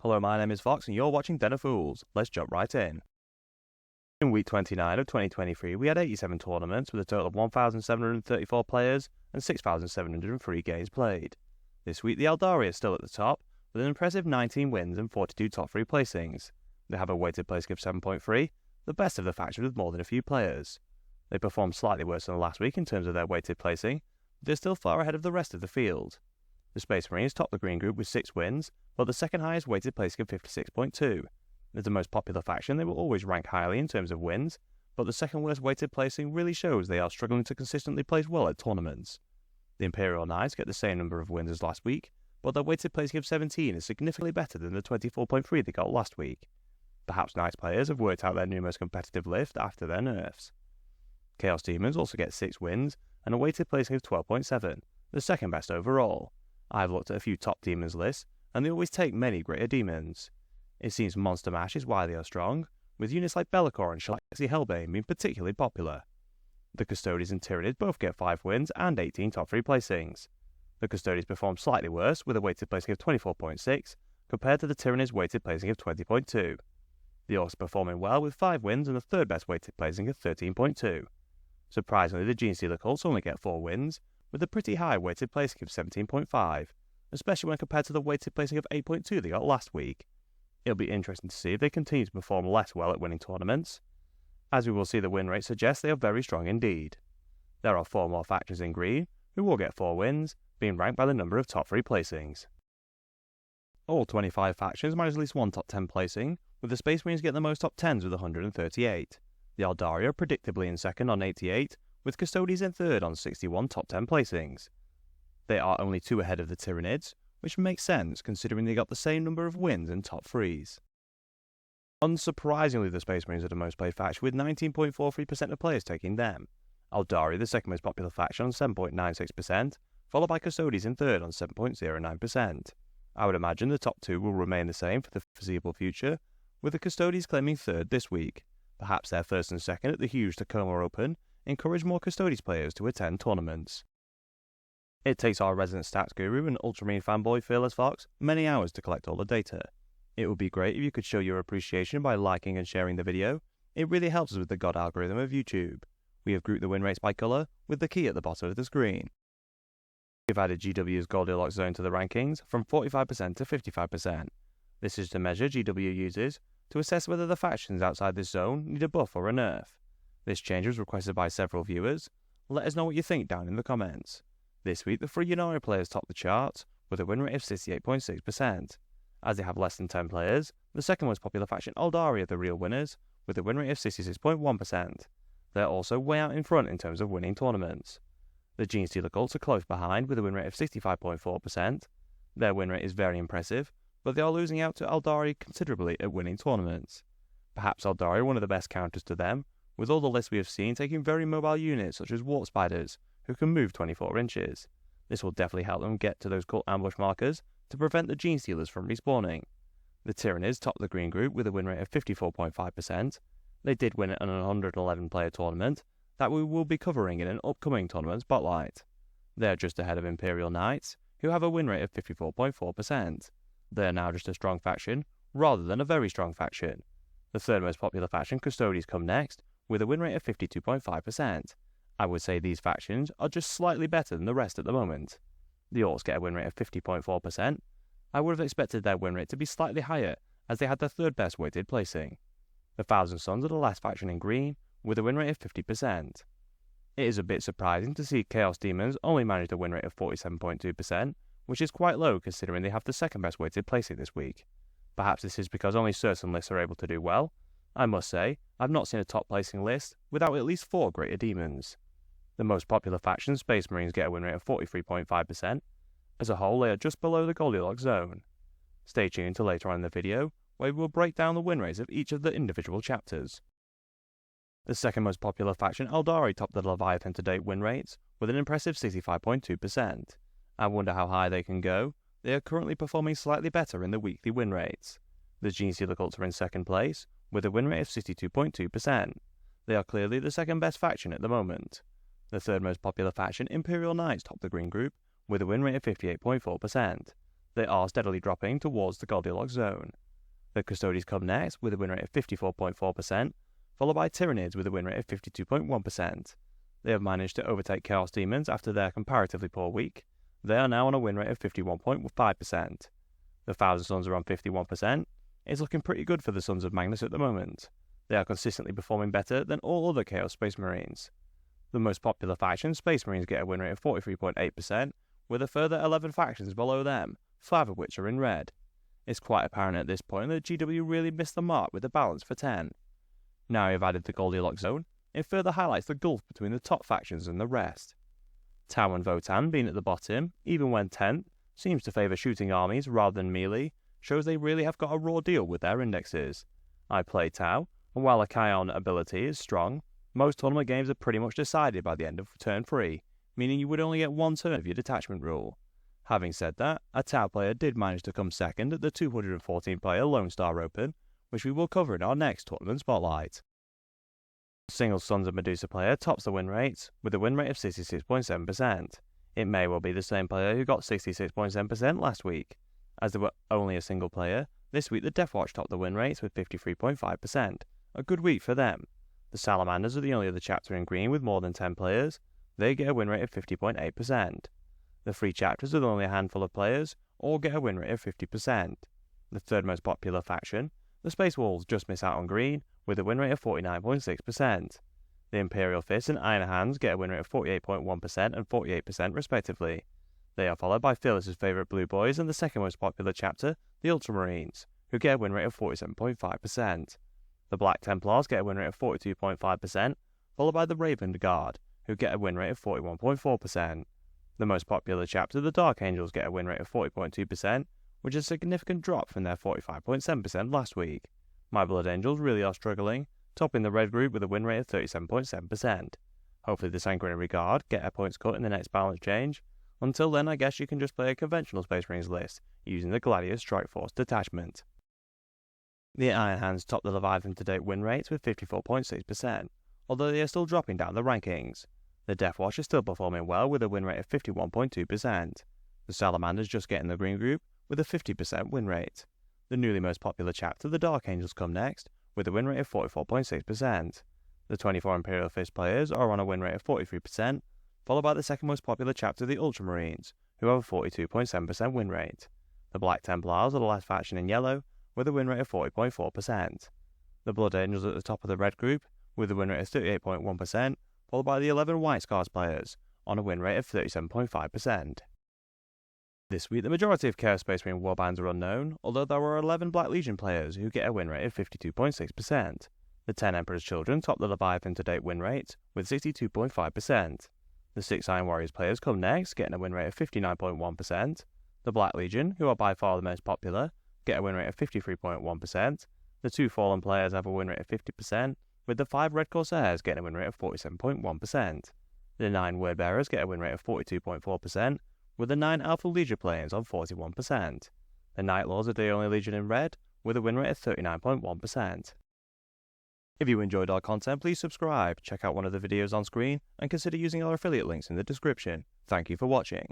Hello, my name is Fox and you're watching Den of Fools. Let's jump right in. In week 29 of 2023, we had 87 tournaments with a total of 1,734 players and 6,703 games played. This week, the Eldari are still at the top with an impressive 19 wins and 42 top 3 placings. They have a weighted placing of 7.3, the best of the faction with more than a few players. They performed slightly worse than last week in terms of their weighted placing, but they're still far ahead of the rest of the field. The Space Marines top the green group with 6 wins, but the second highest weighted placing of 56.2. As the most popular faction, they will always rank highly in terms of wins, but the second worst weighted placing really shows they are struggling to consistently place well at tournaments. The Imperial Knights get the same number of wins as last week, but their weighted placing of 17 is significantly better than the 24.3 they got last week. Perhaps Knights players have worked out their new most competitive lift after their nerfs. Chaos Demons also get 6 wins and a weighted placing of 12.7, the second best overall. I've looked at a few top demons lists, and they always take many greater demons. It seems Monster Mash is why they are strong, with units like Be'lakor and Shalaxi Hellbane being particularly popular. The Custodians and Tyranids both get 5 wins and 18 top 3 placings. The Custodians perform slightly worse with a weighted placing of 24.6, compared to the Tyranids' weighted placing of 20.2. The Orcs are performing well with 5 wins and the third best weighted placing of 13.2. Surprisingly, the Genestealer cults only get 4 wins, with a pretty high weighted placing of 17.5, especially when compared to the weighted placing of 8.2 they got last week. It'll be interesting to see if they continue to perform less well at winning tournaments. As we will see, the win rate suggests they are very strong indeed. There are 4 more factions in green, who will get 4 wins, being ranked by the number of top 3 placings. All 25 factions manage at least one top 10 placing, with the Space Marines getting the most top 10s with 138. The Eldari are predictably in second on 88, with Custodians in third on 61 top 10 placings. They are only 2 ahead of the Tyranids, which makes sense considering they got the same number of wins and top 3s. Unsurprisingly, the Space Marines are the most played faction with 19.43% of players taking them. Eldari, the second most popular faction, on 7.96%, followed by Custodians in third on 7.09%. I would imagine the top 2 will remain the same for the foreseeable future, with the Custodians claiming third this week. Perhaps their first and second at the huge Tacoma Open encourage more Custodians players to attend tournaments. It takes our resident stats guru and Ultramarine fanboy Fearless Fox many hours to collect all the data. It would be great if you could show your appreciation by liking and sharing the video. It really helps us with the God algorithm of YouTube. We have grouped the win rates by colour, with the key at the bottom of the screen. We've added GW's Goldilocks zone to the rankings from 45% to 55%. This is the measure GW uses to assess whether the factions outside this zone need a buff or a nerf. This change was requested by several viewers. Let us know what you think down in the comments. This week, the 3 Ynnari players top the charts with a win rate of 68.6%. As they have less than 10 players, the second most popular faction Eldari are the real winners, with a win rate of 66.1%. They're also way out in front in terms of winning tournaments. The Genestealer cults are close behind with a win rate of 65.4%. Their win rate is very impressive, but they are losing out to Eldari considerably at winning tournaments. Perhaps Eldari are one of the best counters to them, with all the lists we have seen taking very mobile units such as Warp Spiders, who can move 24 inches. This will definitely help them get to those cult ambush markers to prevent the Genestealers from respawning. The Tyranids top the green group with a win rate of 54.5%. They did win an 111 player tournament that we will be covering in an upcoming tournament spotlight. They are just ahead of Imperial Knights, who have a win rate of 54.4%. They are now just a strong faction, rather than a very strong faction. The third most popular faction, Custodians, come next, with a win rate of 52.5%. I would say these factions are just slightly better than the rest at the moment. The Orcs get a win rate of 50.4%. I would have expected their win rate to be slightly higher, as they had their third best weighted placing. The Thousand Sons are the last faction in green, with a win rate of 50%. It is a bit surprising to see Chaos Demons only manage a win rate of 47.2%, which is quite low considering they have the second best weighted placing this week. Perhaps this is because only certain lists are able to do well. I must say, I've not seen a top placing list without at least 4 greater demons. The most popular faction, Space Marines, get a win rate of 43.5%. As a whole, they are just below the Goldilocks zone. Stay tuned to later on in the video, where we will break down the win rates of each of the individual chapters. The second most popular faction, Eldari, topped the Leviathan to date win rates with an impressive 65.2%. I wonder how high they can go. They are currently performing slightly better in the weekly win rates. The Genestealer cults are in second place, with a win rate of 62.2%. They are clearly the second best faction at the moment. The third most popular faction, Imperial Knights, topped the green group with a win rate of 58.4%. They are steadily dropping towards the Goldilocks zone. The Custodies come next with a win rate of 54.4%, followed by Tyranids with a win rate of 52.1%. They have managed to overtake Chaos Demons after their comparatively poor week. They are now on a win rate of 51.5%. The Thousand Sons are on 51%. It's looking pretty good for the Sons of Magnus at the moment. They are consistently performing better than all other Chaos Space Marines. The most popular faction, Space Marines, get a win rate of 43.8%, with a further 11 factions below them, 5 of which are in red. It's quite apparent at this point that GW really missed the mark with the balance for 10. Now you've added the Goldilocks zone, it further highlights the gulf between the top factions and the rest. Tau and Votan being at the bottom, even when 10th, seems to favour shooting armies rather than melee, shows they really have got a raw deal with their indexes. I play Tau, and while a Kion ability is strong, most tournament games are pretty much decided by the end of turn 3, meaning you would only get one turn of your detachment rule. Having said that, a Tau player did manage to come second at the 214 player Lone Star Open, which we will cover in our next tournament spotlight. Single Sons of Medusa player tops the win rate, with a win rate of 66.7%. It may well be the same player who got 66.7% last week. As there were only a single player, this week the Deathwatch topped the win rates with 53.5%, a good week for them. The Salamanders are the only other chapter in green with more than 10 players. They get a win rate of 50.8%. The free chapters with only a handful of players all get a win rate of 50%. The third most popular faction, the Space Wolves, just miss out on green with a win rate of 49.6%. The Imperial Fists and Iron Hands get a win rate of 48.1% and 48% respectively. They are followed by Phyllis's favourite Blue Boys and the second most popular chapter, the Ultramarines, who get a win rate of 47.5%. The Black Templars get a win rate of 42.5%, followed by the Raven Guard, who get a win rate of 41.4%. The most popular chapter, the Dark Angels, get a win rate of 40.2%, which is a significant drop from their 45.7% last week. My Blood Angels really are struggling, topping the red group with a win rate of 37.7%. Hopefully the Sanguinary Guard get a points cut in the next balance change. Until then, I guess you can just play a conventional Space Marines list, using the Gladius Strike Force detachment. The Iron Hands top the Leviathan to date win rates with 54.6%, although they are still dropping down the rankings. The Deathwatch is still performing well with a win rate of 51.2%. The Salamanders just get in the green group with a 50% win rate. The newly most popular chapter, the Dark Angels, come next with a win rate of 44.6%. The 24 Imperial Fist players are on a win rate of 43%, followed by the second most popular chapter, the Ultramarines, who have a 42.7% win rate. The Black Templars are the last faction in yellow, with a win rate of 40.4%. The Blood Angels at the top of the red group, with a win rate of 38.1%, followed by the 11 White Scars players, on a win rate of 37.5%. This week, the majority of Chaos Space Marine warbands are unknown, although there were 11 Black Legion players who get a win rate of 52.6%. The 10 Emperor's Children top the Leviathan to date win rate, with 62.5%. The 6 Iron Warriors players come next, getting a win rate of 59.1%. The Black Legion, who are by far the most popular, get a win rate of 53.1%. The 2 Fallen players have a win rate of 50%, with the 5 Red Corsairs getting a win rate of 47.1%. The 9 Word Bearers get a win rate of 42.4%, with the 9 Alpha Legion players on 41%. The Night Lords are the only Legion in red, with a win rate of 39.1%. If you enjoyed our content, please subscribe, check out one of the videos on screen, and consider using our affiliate links in the description. Thank you for watching.